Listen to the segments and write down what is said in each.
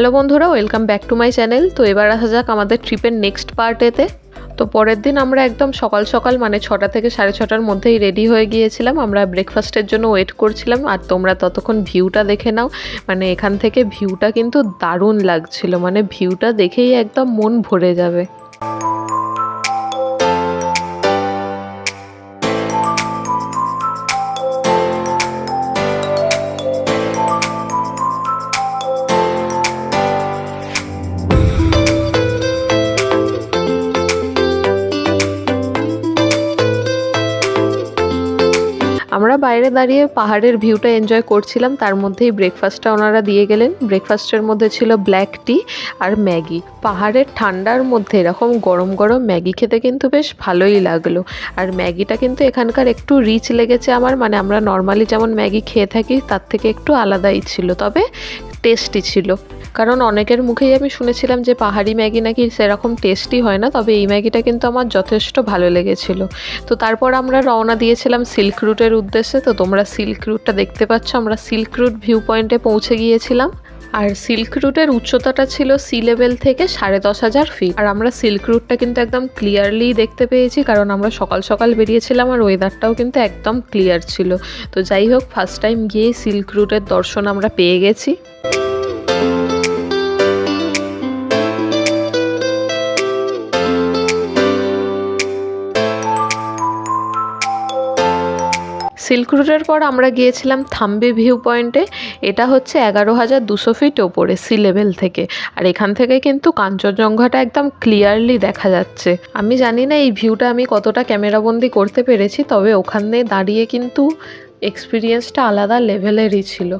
Hello বন্ধুরা, welcome back to my channel. তো এবার আসা যাক আমাদের ট্রিপের নেক্সট পার্টেতে। তো পরের দিন আমরা একদম সকাল সকাল মানে 6টা থেকে 6:30টার মধ্যেই রেডি হয়ে গিয়েছিলাম। আমরা ব্রেকফাস্টের জন্য ওয়েট করছিলাম, আর তোমরা ততক্ষণ ভিউটা দেখে নাও। মানে এখান থেকে ভিউটা কিন্তু দারুণ লাগছিল, মানে ভিউটা দেখেই একদম মন ভরে যাবে। আমরা বাইরে দাঁড়িয়ে পাহাড়ের ভিউটা এনজয় করছিলাম, তার মধ্যেই ব্রেকফাস্টটা ওনারা দিয়ে গেলেন। ব্রেকফাস্টের মধ্যে ছিল ব্ল্যাক টি আর ম্যাগি। পাহাড়ের ঠান্ডার মধ্যে এরকম গরম গরম ম্যাগি খেতে কিন্তু বেশ ভালোই লাগলো। আর ম্যাগিটা কিন্তু এখানকার একটু রিচ লেগেছে আমার, মানে আমরা নর্মালি যেমন ম্যাগি খেয়ে থাকি তার থেকে একটু আলাদাই ছিল, তবে টেস্টি ছিল। কারণ অনেকের মুখেই আমি শুনেছিলাম যে পাহাড়ি ম্যাগি নাকি সেরকম টেস্টি হয় না, তবে এই ম্যাগিটা কিন্তু আমার যথেষ্ট ভালো লেগেছিল। তো তারপর আমরা রওনা দিয়েছিলাম সিল্ক রুটের উদ্দেশ্যে। তো তোমরা সিল্ক রুটটা দেখতে পাচ্ছ, আমরা সিল্ক রুট ভিউ পয়েন্টে পৌঁছে গিয়েছিলাম। আর সিল্ক রুটের উচ্চতাটা ছিল সি লেভেল থেকে 10,500 ফিট। আর আমরা সিল্ক রুটটা কিন্তু একদম ক্লিয়ারলি দেখতে পেয়েছি, কারণ আমরা সকাল সকাল বেরিয়েছিলাম আর ওয়েদারটাও কিন্তু একদম ক্লিয়ার ছিল। তো যাই হোক, ফার্স্ট টাইম গিয়ে সিল্ক রুটের দর্শন আমরা পেয়ে গেছি। সিল্ক রুটের পর আমরা গিয়েছিলাম থাম্বে ভিউ পয়েন্টে। এটা হচ্ছে 11,200 ফিট ওপরে সি লেভেল থেকে। আর এখান থেকে কিন্তু কাঞ্চনজঙ্ঘাটা একদম ক্লিয়ারলি দেখা যাচ্ছে। আমি জানি না এই ভিউটা আমি কতটা ক্যামেরাবন্দি করতে পেরেছি, তবে ওখানে দাঁড়িয়ে কিন্তু এক্সপিরিয়েন্সটা আলাদা লেভেলেরই ছিল।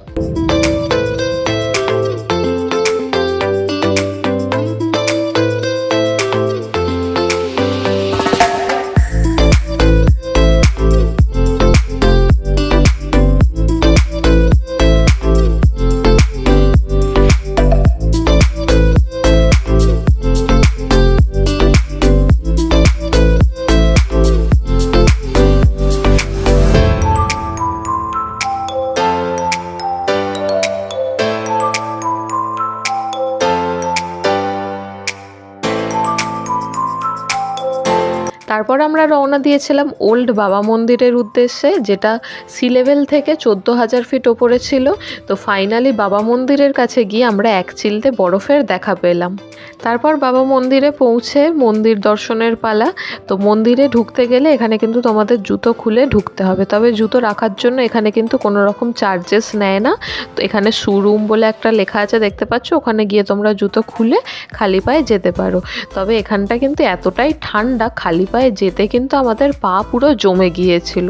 তারপর আমরা রওনা দিয়েছিলাম ওল্ড বাবা মন্দিরের উদ্দেশ্যে, যেটা সি লেভেল থেকে 14,000 ফিট ওপরে ছিল। তো ফাইনালি বাবা মন্দিরের কাছে গিয়ে আমরা এক চিলতে বরফের দেখা পেলাম। তারপর বাবা মন্দিরে পৌঁছে মন্দির দর্শনের পালা। তো মন্দিরে ঢুকতে গেলে এখানে কিন্তু তোমাদের জুতো খুলে ঢুকতে হবে, তবে জুতো রাখার জন্য এখানে কিন্তু কোনো রকম চার্জেস নেয় না। তো এখানে শোরুম বলে একটা লেখা আছে, দেখতে পাচ্ছ, ওখানে গিয়ে তোমরা জুতো খুলে খালি পায়ে যেতে পারো। তবে এখানটা কিন্তু এতটাই ঠান্ডা, খালি পায়ে যেতে কিন্তু আমাদের পা পুরো জমে গিয়েছিল।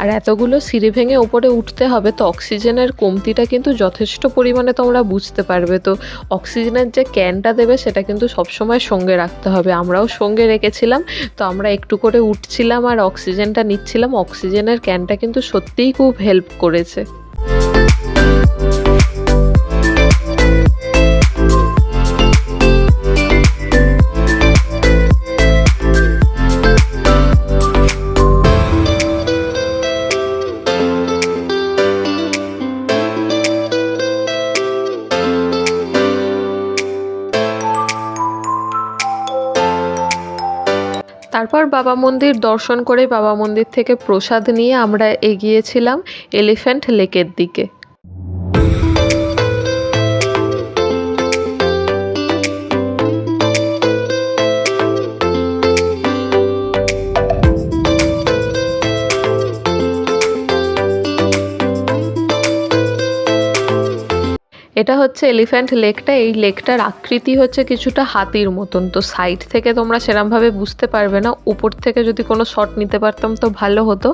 আর এতগুলো সিঁড়ি ভেঙে ওপরে উঠতে হবে, তো অক্সিজেনের কমতিটা কিন্তু যথেষ্ট পরিমাণে তোমরা বুঝতে পারবে। তো অক্সিজেনের যে ক্যানটা দেবে সেটা কিন্তু সবসময় সঙ্গে রাখতে হবে। আমরাও সঙ্গে রেখেছিলাম। তো আমরা একটু করে উঠছিলাম আর অক্সিজেনটা নিচ্ছিলাম। অক্সিজেনের ক্যানটা কিন্তু সত্যিই খুব হেল্প করেছে। তারপর বাবা মন্দির দর্শন করে বাবা মন্দির থেকে প্রসাদ নিয়ে আমরা এগিয়েছিলাম এলিফ্যান্ট লেকের দিকে। এটা হচ্ছে এলিফ্যান্ট লেকটা। এই লেকটার আকৃতি হচ্ছে কিছুটা হাতির মতন। তো সাইড থেকে তোমরা সেরমভাবে বুঝতে পারবে না, উপর থেকে যদি কোনো শট নিতে পারতাম তো ভালো হতো।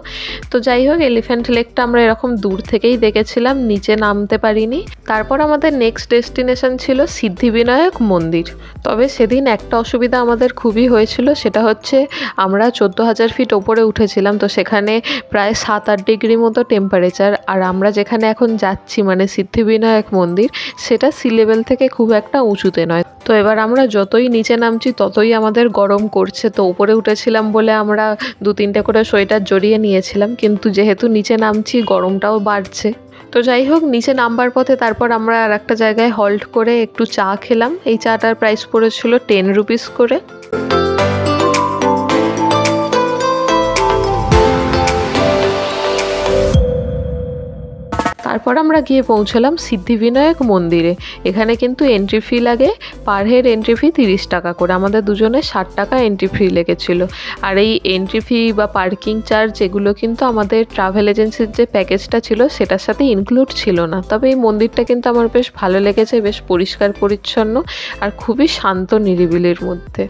তো যাই হোক, এলিফ্যান্ট লেকটা আমরা এরকম দূর থেকেই দেখেছিলাম, নিচে নামতে পারিনি। তারপর আমাদের নেক্সট ডেস্টিনেশন ছিল সিদ্ধিবিনায়ক মন্দির। তবে সেদিন একটা অসুবিধা আমাদের খুবই হয়েছিল, সেটা হচ্ছে আমরা 14,000 ফিট ওপরে উঠেছিলাম। তো সেখানে প্রায় 7-8 ডিগ্রি মতো টেম্পারেচার। আর আমরা যেখানে এখন যাচ্ছি মানে সিদ্ধিবিনায়ক মন্দির, সেটা সি লেভেল থেকে খুব একটা উঁচুতে নয়। তো এবার আমরা যতই নিচে নামছি ততই আমাদের গরম করছে। তো উপরে উঠেছিলাম বলে আমরা 2-3টে করে সোয়েটার জড়িয়ে নিয়েছিলাম, কিন্তু যেহেতু নিচে নামছি গরমটাও বাড়ছে। তো যাই হোক, নিচে নামবার পথে তারপর আমরা আর একটা জায়গায় হল্ট করে একটু চা খেলাম। এই চাটার প্রাইস পড়েছিল 10 রুপিস করে। তারপর আমরা গিয়ে পৌঁছলাম সিদ্ধিবিনায়ক মন্দিরে। এখানে কিন্তু এন্ট্রি ফি লাগে, পার হেড এন্ট্রি ফি 30 টাকা করে। আমাদের দুজনের 60 টাকা এন্ট্রি ফি লেগেছিল। আর এই এন্ট্রি ফি বা পার্কিং চার্জ এগুলো কিন্তু আমাদের ট্রাভেল এজেন্সির যে প্যাকেজটা ছিল সেটার সাথে ইনক্লুড ছিল না। তবে এই মন্দিরটা কিন্তু আমার বেশ ভালো লেগেছে, বেশ পরিষ্কার পরিচ্ছন্ন আর খুবই শান্ত নিরিবিলির মধ্যে।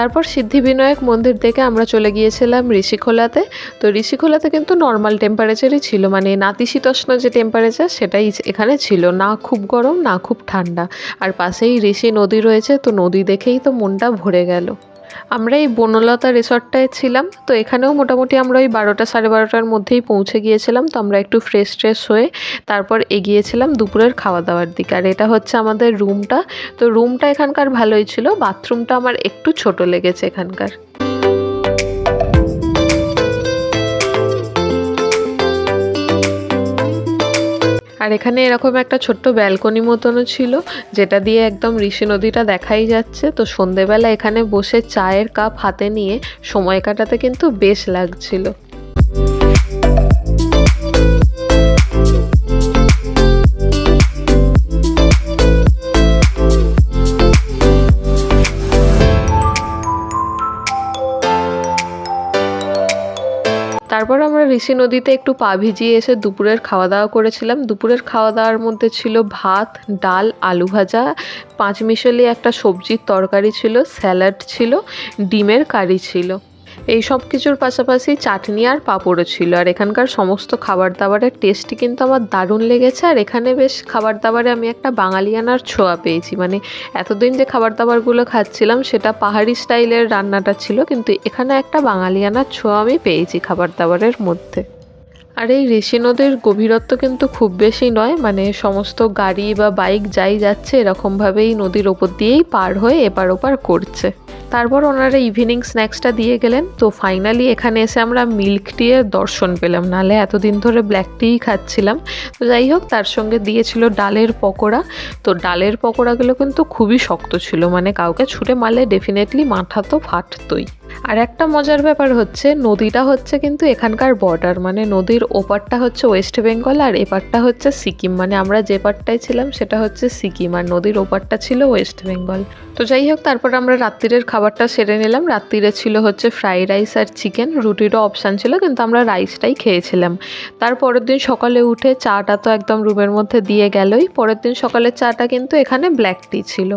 তারপর সিদ্ধিবিনায়ক মন্দির থেকে আমরা চলে গিয়েছিলাম ঋষিখোলাতে। তো ঋষিখোলাতে কিন্তু নর্মাল টেম্পারেচারই ছিল, মানে নাতিশীতোষ্ণ যে টেম্পারেচার সেটাই এখানে ছিল, না খুব গরম না খুব ঠান্ডা। আর পাশেই ঋষি নদী রয়েছে, তো নদী দেখেই তো মনটা ভরে গেল। আমরা এই বনলতা রিসর্টটায় ছিলাম। তো এখানেও মোটামুটি আমরা ওই 12টা 12:30টার মধ্যেই পৌঁছে গিয়েছিলাম। তো আমরা একটু ফ্রেশ হয়ে তারপর এগিয়েছিলাম দুপুরের খাওয়া দাওয়ার দিকে। আর এটা হচ্ছে আমাদের রুমটা। তো রুমটা এখানকার ভালোই ছিল, বাথরুমটা আমার একটু ছোট লেগেছে এখানকার। আর এখানে এরকম একটা ছোট্ট ব্যালকনি মতনও ছিল, যেটা দিয়ে একদম ঋষি নদীটা দেখাই যাচ্ছে। তো সন্ধেবেলা এখানে বসে চায়ের কাপ হাতে নিয়ে সময় কাটাতে কিন্তু বেশ লাগছিল। তারপর আমরা ঋষি নদীতে একটু পা ভিজিয়ে এসে দুপুরের খাওয়া দাওয়া করেছিলাম। দুপুরের খাওয়া দাওয়ার মধ্যে ছিল ভাত, ডাল, আলু ভাজা, 5 মিশালি একটা সবজির তরকারি ছিল, স্যালাড ছিল, ডিমের কারি ছিল। এই সব কিছুর পাশাপাশি চাটনি আর পাঁপড়ও ছিল। আর এখানকার সমস্ত খাবার দাবারের টেস্টই কিন্তু আমার দারুণ লেগেছে। আর এখানে বেশ খাবার দাবারে আমি একটা বাঙালিয়ানার ছোঁয়া পেয়েছি। মানে এতদিন যে খাবার দাবারগুলো খাচ্ছিলাম সেটা পাহাড়ি স্টাইলের রান্নাটা ছিল, কিন্তু এখানে একটা বাঙালিয়ানার ছোঁয়া আমি পেয়েছি খাবার দাবারের মধ্যে। আর এই ঋষি নদীর গভীরত্ব কিন্তু খুব বেশি নয়, মানে সমস্ত গাড়ি বা বাইক যাই যাচ্ছে এরকমভাবেই নদীর ওপর দিয়েই পার হয়ে এপার ওপার করছে। তারপর ওনারা ইভিনিং স্ন্যাক্সটা দিয়ে গেলেন। তো ফাইনালি এখানে এসে আমরা মিল্ক টিয়ের দর্শন পেলাম, নাহলে এতদিন ধরে ব্ল্যাক টিই খাচ্ছিলাম। তো যাই হোক, তার সঙ্গে দিয়েছিল ডালের পকোড়া। তো ডালের পকোড়াগুলো কিন্তু খুবই শক্ত ছিল, মানে কাউকে ছুঁড়ে মারলে ডেফিনেটলি মাথা তো ফাটতই। আর একটা মজার ব্যাপার হচ্ছে, নদীটা হচ্ছে কিন্তু এখানকার বর্ডার, মানে নদীর ওপারটা হচ্ছে ওয়েস্ট বেঙ্গল আর এপারটা হচ্ছে সিকিম। মানে আমরা যে পারটায় ছিলাম সেটা হচ্ছে সিকিম আর নদীর ওপারটা ছিল ওয়েস্ট বেঙ্গল। তো যাই হোক, তারপর আমরা রাত্রিরের খাবারটা সেরে নিলাম। রাত্রিরে ছিল হচ্ছে ফ্রাইড রাইস আর চিকেন, রুটিরও অপশান ছিল, কিন্তু আমরা রাইসটাই খেয়েছিলাম। তারপরের দিন সকালে উঠে চাটা তো একদম রুমের মধ্যে দিয়ে গেলই। পরের দিন সকালের চাটা কিন্তু এখানে ব্ল্যাক টি ছিল।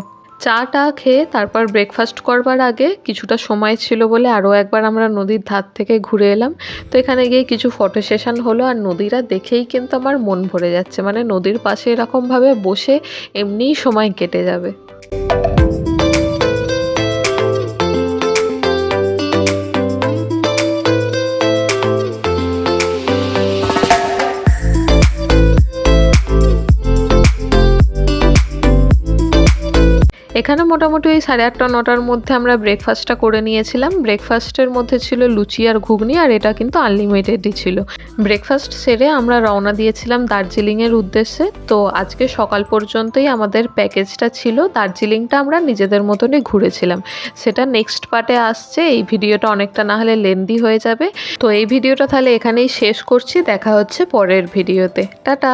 চাটা খেয়ে তারপর ব্রেকফাস্ট করবার আগে কিছুটা সময় ছিল বলে আরও একবার আমরা নদীর ধার থেকে ঘুরে এলাম। তো এখানে গিয়ে কিছু ফটো সেশন হলো। আর নদীটা দেখেই কিন্তু আমার মন ভরে যাচ্ছে, মানে নদীর পাশে এরকমভাবে বসে এমনিই সময় কেটে যাবে। এখানে মোটামুটি ওই 8:30-9টার মধ্যে আমরা ব্রেকফাস্টটা করে নিয়েছিলাম। ব্রেকফাস্টের মধ্যে ছিল লুচি আর ঘুগনি, আর এটা কিন্তু আনলিমিটেডই ছিল। ব্রেকফাস্ট সেরে আমরা রওনা দিয়েছিলাম দার্জিলিংয়ের উদ্দেশ্যে। তো আজকে সকাল পর্যন্তই আমাদের প্যাকেজটা ছিল। দার্জিলিংটা আমরা নিজেদের মতনই ঘুরেছিলাম, সেটা নেক্সট পার্টে আসছে। এই ভিডিওটা অনেকটা না হলে লেন্দি হয়ে যাবে। তো এই ভিডিওটা তাহলে এখানেই শেষ করছি, দেখা হচ্ছে পরের ভিডিওতে। টাটা।